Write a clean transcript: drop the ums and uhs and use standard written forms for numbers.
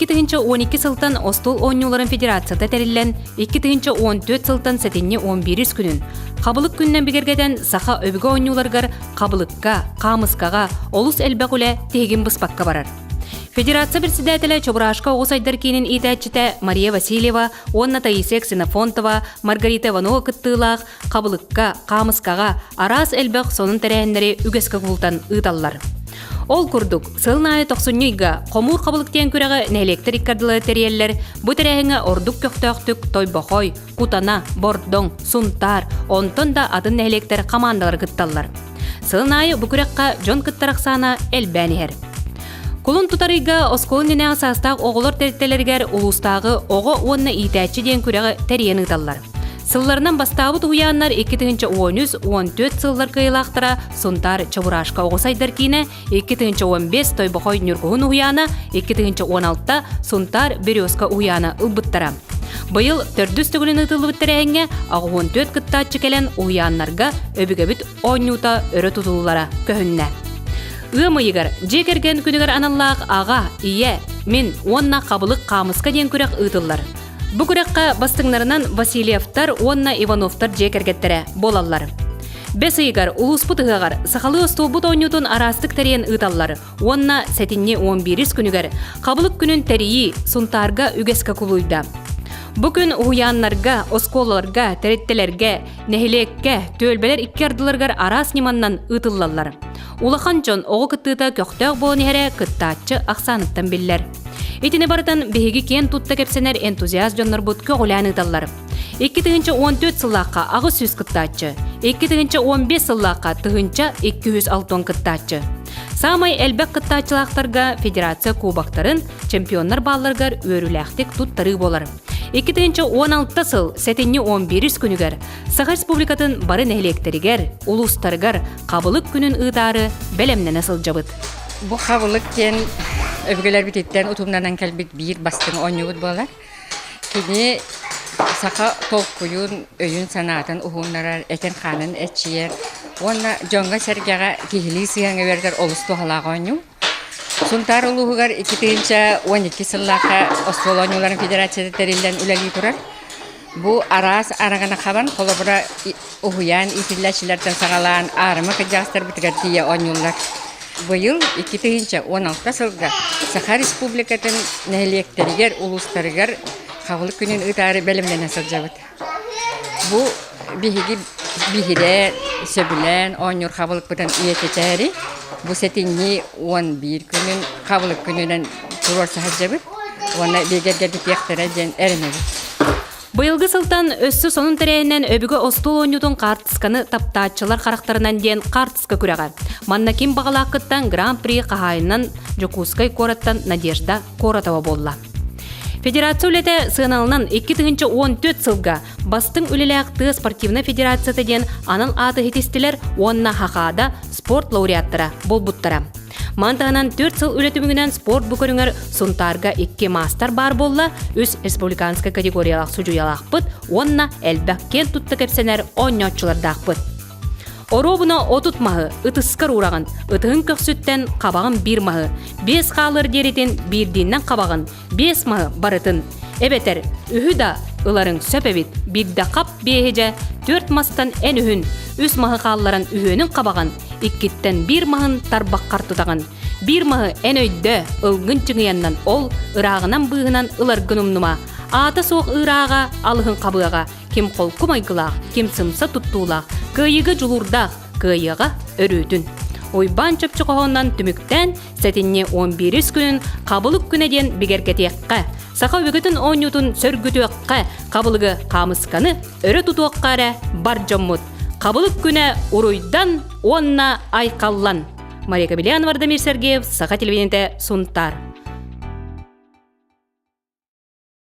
2012 сылтан Остол ойнуларын федерацията тәрілен, 2014 сылтан сәтенне 11 күнін. Қабылық күннен бігергеден саха өбігі ойнуларғар қабылыққа, қамысқаға, олыс әлбәғілі тегін бұспаққа барар. Федерация председателя Чобрашка оғысайдар кейінен итәтчіті Мария Васильева, онна Таисия Ксенофонтова, Маргарита Иванова күттілақ, қабылыққа, қамысқаға, арас әлбәқ сонын тәрәхендері үгескі құлтан ұталар. Ол күрдік, сылнайы 90-ға қомур қабылықтен көрігі нәйлектер иккардылы тәрелер, бұ тәрәхіңі ордық көқтөқтік, тойбақой, кутана, бордон, сунтар, онтын да адын нәйлектер командалар күтталар. Сылнайы бұ күрекқа жон күттарақсана әлбәнігер. Кулун тутарыга осколын нене асастақ оғылыр тәрттелергер улустағы оғы онына итәтчі ден күрегі тәрен ұталар. Сылларынан бастауы тұғыянлар 2013-14 сыллар кыйлақтыра Сунтар Чабурашка оғысайдар кейіне 2015 Тойбақой нүргуын ұғыяна 2016 Сунтар Березка ұғыяна ұлбыттара. Бұйыл түрдіс түгілін ұтылы біттірәңе 14 күттатчы келен ұғыянларға өбігебіт ойнута өрі тұтылылара көхінне. Үмейгар, жекерген күнігер аналлақ аға, ие, мен онна қабылық қамысқа ден күрек ұтылар. Бұ күрекқа бастыңларынан Васильевтар, онна Ивановтар жекергеттері болалар. Бесейгар, улуспутығығар, сақалы остубут ойнютын арастық тәрен ұталар. Онна сәтінне 11 күнігер, қабылық күнін тәрейі Сунтарға үгескі күлуйда. Бүгін ұғыянларға, осколаларға, тәреттелерге, нәхілекке, төлбелер иккерділергар арас неманнан ұтылалар. Улахан жон оғы күттіта көқтөг болын әрі күттатчы ақсаныттан білдер. Етіне барытан бейгі кен тұтта кепсенер энтузиаст жонлар бұд көғылән ұталар. 2014 сыллаққа ағы сүз күттатчы, 2015 сыллаққа тұғынча 206 күттатчы. Самай әлбәк күттатчылақтарға федерация кубақтарын чемпионлар балларғар өріләқтік тұттары болар. 2016 сыл сәтенне 11 күнігер Саха Республикатын барын әлектерігер, улустарығар қабылық күнін ұтары бәлемнен асыл жабыт. Бұл қабылық кен өбгелер бітеттен ұтымнанан кәлбет бір бастың ойнығыд болар. Кені Саха толқ күйін өйін санатын ұғынларар әтен қанын әтшиер. Онна жонға сәргеға кейлі сүйәңі вердер олысты қалаға ойну. Сунтар улуғығар 2012 сыллаққа Остол ойнуларын федерацияда тәрелден үләлі тұрар. Бұ арас арағына қабан қолыбыра ұғыян итілләшілерден сағалаған арымы қыджағыстар бітігер тие ойнулар. Бұйыл 2016 сылға Саха Республикатын нәйлектерігер, улустарығар қағылық күнін ұтары бәлімден асыл жабыт. Бұ бігіре, сөбілен, ойнур қабылық бұдан үйететәрі. Бұ сәтінне 11 күнін қабылық күнінен тұрор сағат жабыт. Оны бегергерді пияқтыра ден әрімеді. Бұйылғы сылтан өссі сонын тәрәйінен өбігі Остол ойнудың қартысқаны таптатчылар қарақтарынан ден қартысқа күреға. Маннакин бағалақыттан Гран-при қағайынан Жокускай кораттан Надежда Коратова болла. Федерация үлеті сыналынан 2014 сылға бастың үлеләқті спортивна федерацияты ден анын аты хетестілер онна хақада спорт лауреаттыра болбуттара. Мантағынан 4 сыл үлетімігінен спорт бүкіріңер Сунтарға 2 мастар бар болла, өз республиканскай категориялақ сұжуялақ бұд, онна әлбәк кен тұтты кәпсенер ойнатчылардақ бұд. Оробына отут мағы, ұтыскар урағын, ұтығын көксүттен қабағын 1 мағы, 5 қалыр деретен 1-деннен қабағын, 5 мағы барытын. Әбетер, үхі да ұларын сөпәбет, 1-де қап бейхеже, 4 мастан ән үхін, 3 мағы қалыларын үхінің қабағын, 2-тен 1 мағын тарбақ қартыдағын, 1 мағы ән өйді ұлғын чыңыяннан ол ұрағынан бұғынан ұлар гүнімнума, аты соқ ұраға алығын қабыға, кем қол күмайғылақ, кем сымса тұттулақ, күйігі жұлурдақ, күйіға өрөтін. Ойбан чөпчі қоғыннан түміктен сәтінне 11 күнін қабылық күнеден бігергетеққа, Саха өгітін ойнютын сөргітуаққа, қабылығы қамысқаны өрі тұтуаққары бар жоммыд. Қабылық күні ұруйдан онна айқаллан. Мария Кабелянова, Вардамир Сергеев, Саха телевидениеде Сунтар.